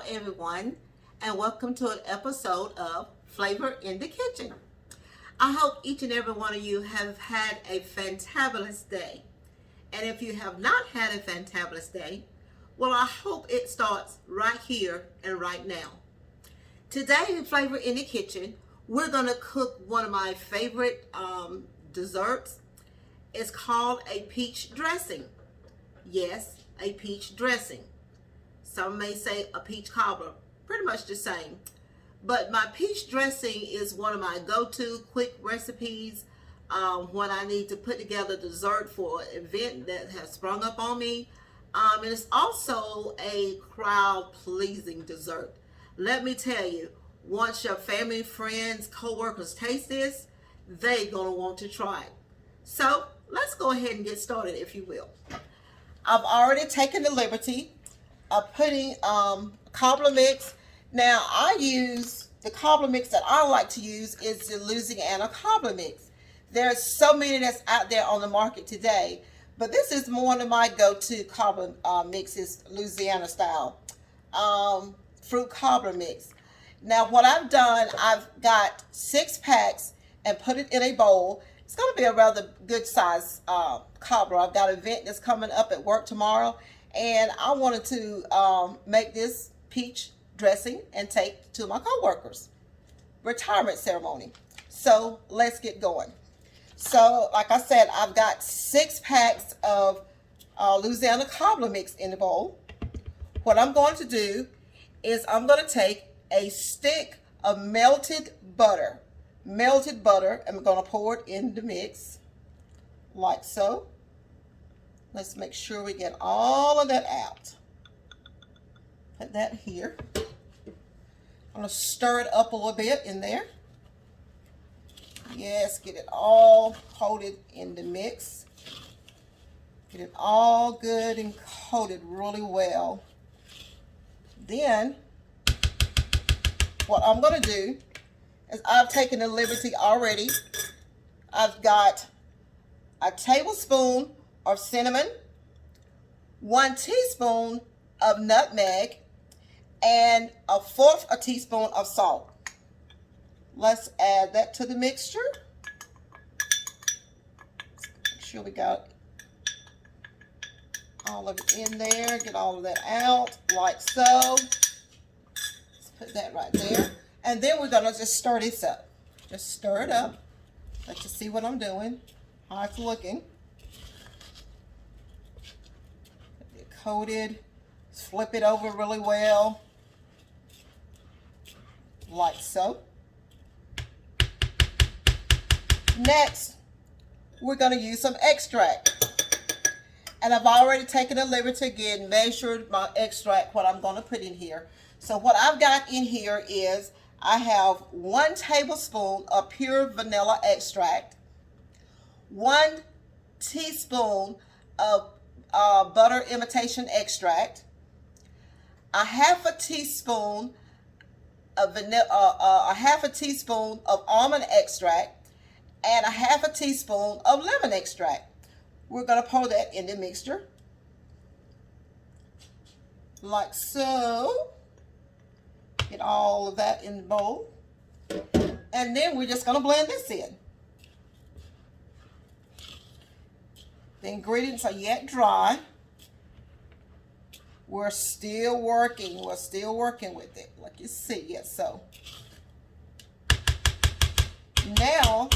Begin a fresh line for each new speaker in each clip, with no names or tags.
everyone, and welcome to an episode of Flavor in the Kitchen. I hope each and every one of you have had a fantabulous day. And if you have not had a fantabulous day, well, I hope it starts right here and right now. Today in Flavor in the Kitchen, we're going to cook one of my favorite desserts. It's called a peach dressing. Yes, a peach dressing. Some may say a peach cobbler, pretty much the same. But my peach dressing is one of my go-to quick recipes when I need to put together dessert for an event that has sprung up on me. And it's also a crowd-pleasing dessert. Let me tell you, once your family, friends, co-workers taste this, they're going to want to try it. So let's go ahead and get started, if you will. I've already taken the liberty of putting cobbler mix. Now I use the cobbler mix that I like to use is the Louisiana cobbler mix. There's so many that's out there on the market today, but this is one of my go-to cobbler mixes, Louisiana style fruit cobbler mix. Now what I've done, I've got 6 packs and put it in a bowl. It's going to be a rather good size cobbler. I've got an event that's coming up at work tomorrow, and I wanted to make this peach dressing and take to my co-workers' retirement ceremony. So let's get going. So like I said, I've got 6 packs of Louisiana cobbler mix in the bowl. What I'm going to do is I'm going to take a stick of melted butter. I'm going to pour it in the mix like so. Let's make sure we get all of that out. Put that here. I'm going to stir it up a little bit in there. Yes, get it all coated in the mix. Get it all good and coated really well. Then, what I'm going to do is I've taken the liberty already. I've got a tablespoon of cinnamon, 1 teaspoon of nutmeg, and 1/4 a teaspoon of salt. Let's add that to the mixture. Make sure we got all of it in there. Get all of that out like so. Let's put that right there. And then we're going to just stir this up. Just stir it up. Let you see what I'm doing, how it's looking. Get it coated. Flip it over really well. Like so. Next, we're going to use some extract. And I've already taken the liberty again, measured my extract, what I'm going to put in here. So what I've got in here is I have 1 tablespoon of pure vanilla extract, 1 teaspoon of butter imitation extract, a 1/2 teaspoon of vanilla, a 1/2 teaspoon of almond extract, and a 1/2 teaspoon of lemon extract. We're going to pour that in the mixture like so. Get all of that in the bowl. And then we're just going to blend this in. The ingredients are yet dry. We're still working. We're still working with it. Like you see, yes, so. Now,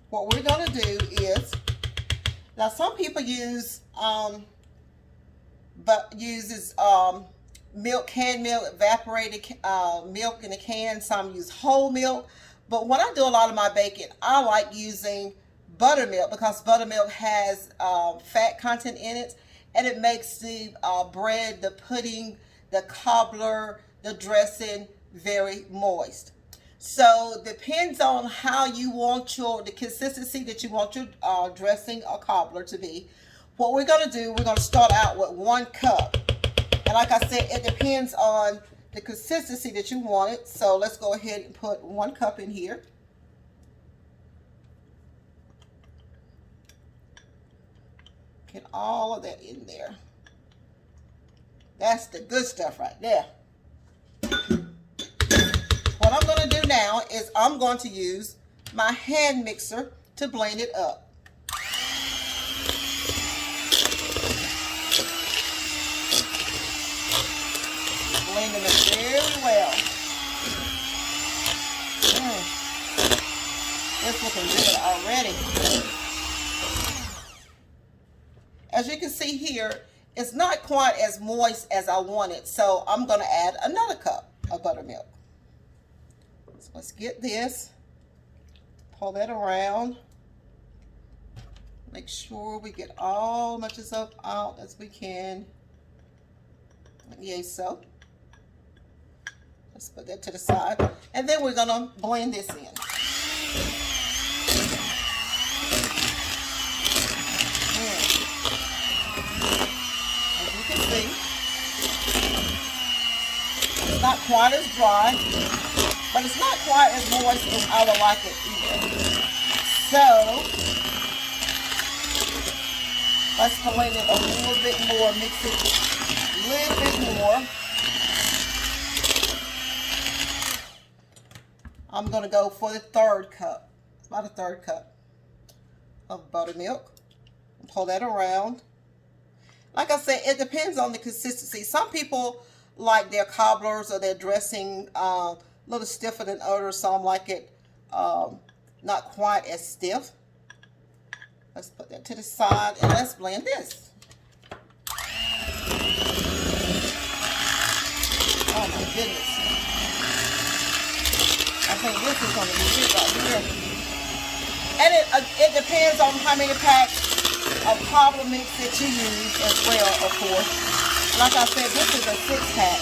what we're going to do is, now some people use, milk, canned milk, evaporated milk in a can. Some use whole milk. But when I do a lot of my baking, I like using buttermilk because buttermilk has fat content in it, and it makes the bread, the pudding, the cobbler, the dressing very moist. So depends on how you want the consistency that you want your dressing or cobbler to be. What we're going to do, we're going to start out with 1 cup. And like I said, it depends on the consistency that you want it. So let's go ahead and put 1 cup in here. Get all of that in there. That's the good stuff right there. What I'm going to do now is I'm going to use my hand mixer to blend it up. Blending it very well. It's looking good already. As you can see here, it's not quite as moist as I wanted, so I'm going to add another cup of buttermilk. So let's get this, pull that around, make sure we get all much as out as we can. Yay, so. Let's put that to the side, and then we're going to blend this in. It's not quite as dry, but it's not quite as moist as I would like it either. So, let's blend it a little bit more, mix it a little bit more. I'm going to go for the third cup, about a third cup of buttermilk. Pull that around. Like I said, it depends on the consistency. Some people like their cobblers or their dressing a little stiffer than others. Some like it not quite as stiff. Let's put that to the side and let's blend this. Oh my goodness. I think this is going to be it right here. And it depends on how many packs of cobbler mix that you use as well, of course. Like I said, this is a 6-pack,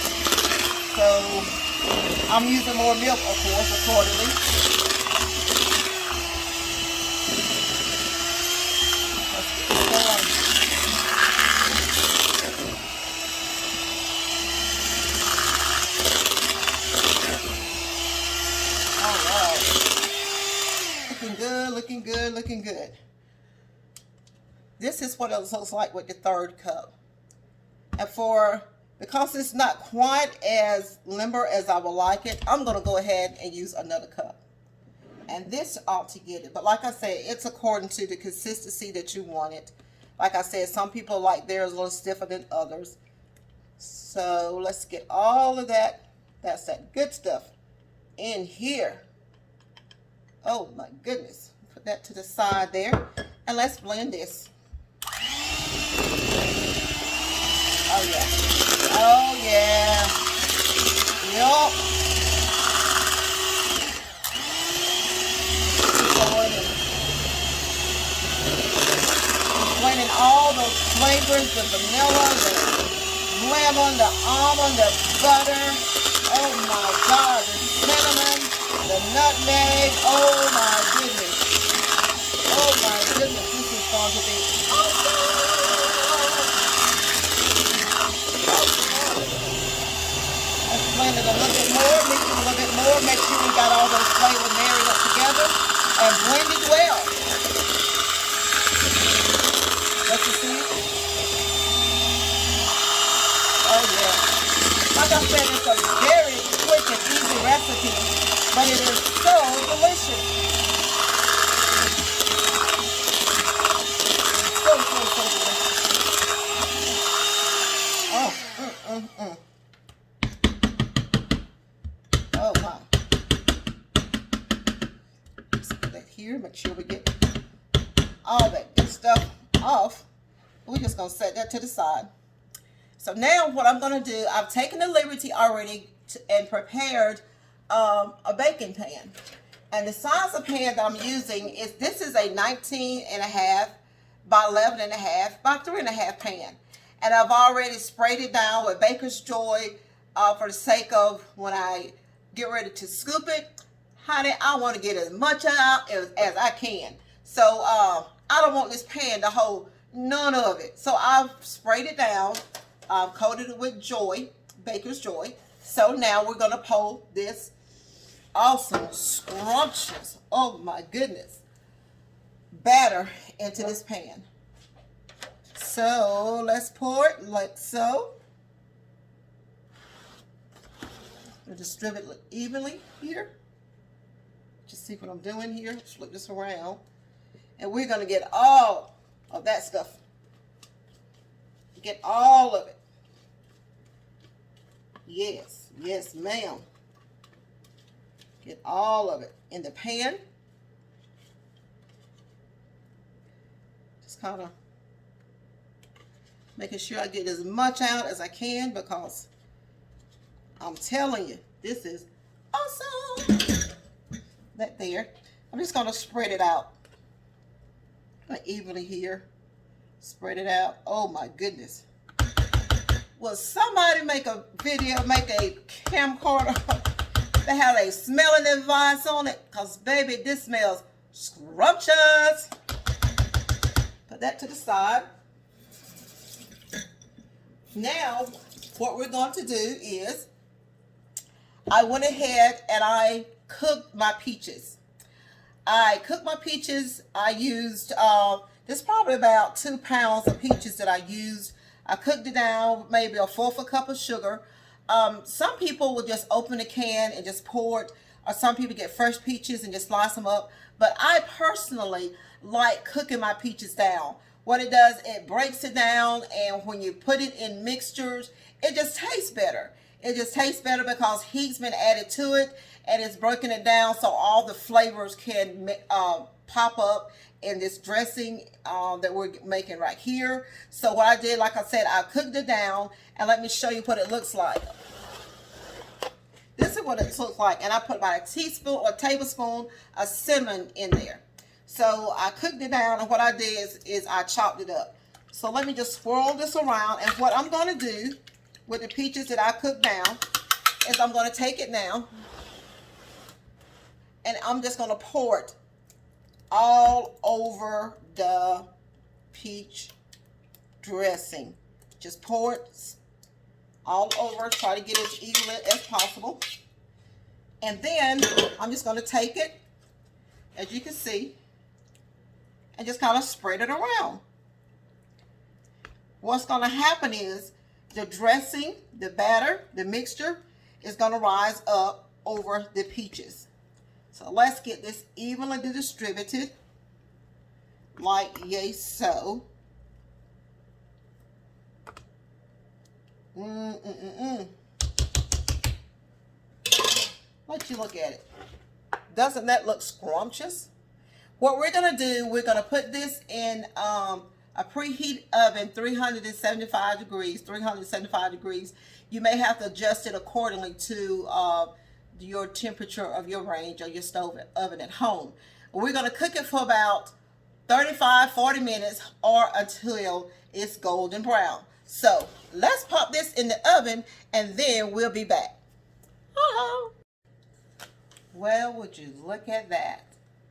so I'm using more milk, of course, accordingly. Let's get this going. All right. Looking good, looking good, looking good. This is what it looks like with the third cup. And because it's not quite as limber as I would like it, I'm going to go ahead and use another cup. And this ought to get it. But like I said, it's according to the consistency that you want it. Like I said, some people like theirs a little stiffer than others. So let's get all of that. That's that good stuff in here. Oh my goodness. Put that to the side there. And let's blend this. Oh yeah. Oh yeah. Yup. Blending all those flavors, the vanilla, the lemon, the almond, the butter. Oh my God, the cinnamon, the nutmeg. Oh my goodness. Oh my goodness, this is going to be awesome. Let's blend it a little bit more, mix it a little bit more, make sure we got all those flavors married up together, and blend it well. Let you see? Oh yeah. Like I said, it's a very quick and easy recipe, but it is so delicious. So delicious. Oh, Oh my. Let's put that here, make sure we get all that good stuff off. We're just going to set that to the side. So now what I'm going to do, I've taken the liberty already and prepared a baking pan. And the size of pan that I'm using is, this is a 19.5 by 11.5 by 3.5 pan. And I've already sprayed it down with Baker's Joy for the sake of when I get ready to scoop it. Honey, I want to get as much out as I can. So I don't want this pan to hold none of it. So I've sprayed it down, coated it with Joy, Baker's Joy. So now we're going to pour this awesome, scrumptious, oh my goodness, batter into this pan. So let's pour it like so. distribute it evenly here. Just see what I'm doing here. Flip this around. And we're going to get all of that stuff. Get all of it. Yes. Yes, ma'am. Get all of it in the pan. Just kind of making sure I get as much out as I can, because I'm telling you, this is awesome. That there. I'm just going to spread it out like evenly here. Spread it out. Oh my goodness. Will somebody make a video, make a camcorder that has a smelling device on it? Because baby, this smells scrumptious. Put that to the side. Now, what we're going to do is, I went ahead and I cooked my peaches. I used, there's probably about 2 pounds of peaches that I used. I cooked it down, maybe a 1/4 cup of sugar. Some people will just open a can and just pour it, or some people get fresh peaches and just slice them up. But I personally like cooking my peaches down. What it does, it breaks it down, and when you put it in mixtures, it just tastes better. It just tastes better because heat's been added to it, and it's breaking it down so all the flavors can pop up in this dressing that we're making right here. So what I did, like I said, I cooked it down, and let me show you what it looks like. This is what it looks like, and I put about a teaspoon or tablespoon of cinnamon in there. So I cooked it down, and what I did is I chopped it up. So let me just swirl this around, and what I'm going to do with the peaches that I cooked down is I'm going to take it now, and I'm just going to pour it all over the peach dressing. Just pour it all over. Try to get it as even as possible. And then I'm just going to take it, as you can see, and just kind of spread it around. What's going to happen is the dressing, the batter, the mixture is going to rise up over the peaches. So let's get this evenly distributed, like yay so. Let you look at it. Doesn't that look scrumptious? What we're going to do, we're going to put this in a preheat oven, 375 degrees. You may have to adjust it accordingly to your temperature of your range or your stove oven at home. We're going to cook it for about 35-40 minutes or until it's golden brown. So let's pop this in the oven, and then we'll be back. Well, would you look at that?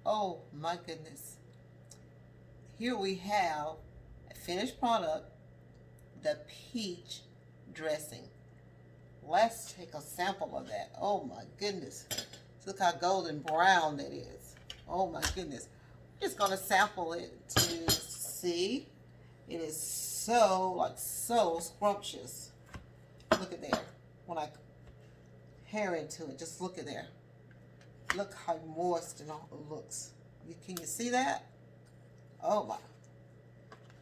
Oh my goodness. Here we have a finished product, the peach dressing. Let's take a sample of that. Oh my goodness. Look how golden brown that is. Oh my goodness. I'm just gonna sample it to see. It is so scrumptious. Look at there. When I hair into it, just look at there. Look how moist and all it looks. Can you see that? Oh my.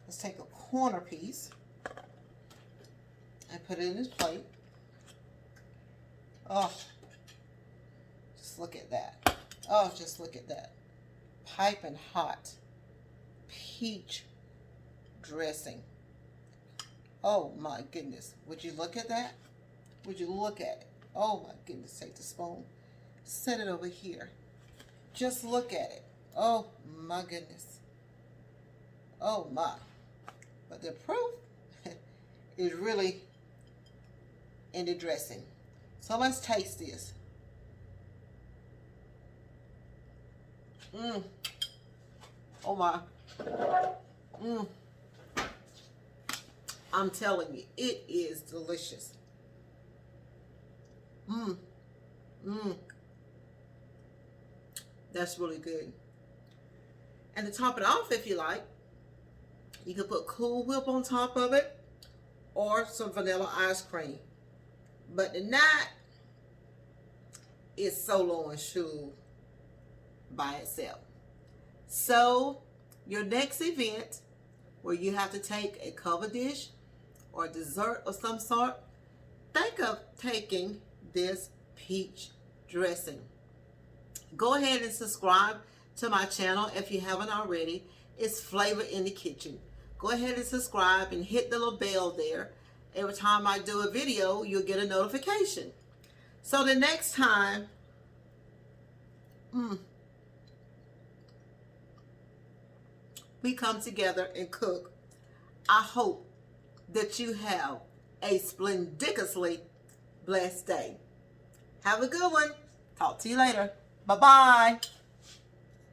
Let's take a corner piece and put it in this plate. Oh, just look at that. Oh, just look at that. Piping hot peach dressing. Oh my goodness. Would you look at that? Would you look at it? Oh my goodness. Take the spoon. Set it over here. Just look at it. Oh my goodness. Oh my. But the proof is really in the dressing. So let's taste this. Oh my. I'm telling you, it is delicious. That's really good. And to top it off, if you like, you can put Cool Whip on top of it or some vanilla ice cream. But tonight, is solo and shoe by itself. So your next event where you have to take a cover dish or dessert of some sort, think of taking this peach dressing. Go ahead and subscribe to my channel if you haven't already. It's Fla'va In The Kitchen. Go ahead and subscribe and hit the little bell there. Every time I do a video, you'll get a notification. So the next time, we come together and cook, I hope that you have a splendidously blessed day. Have a good one. Talk to you later. Bye-bye.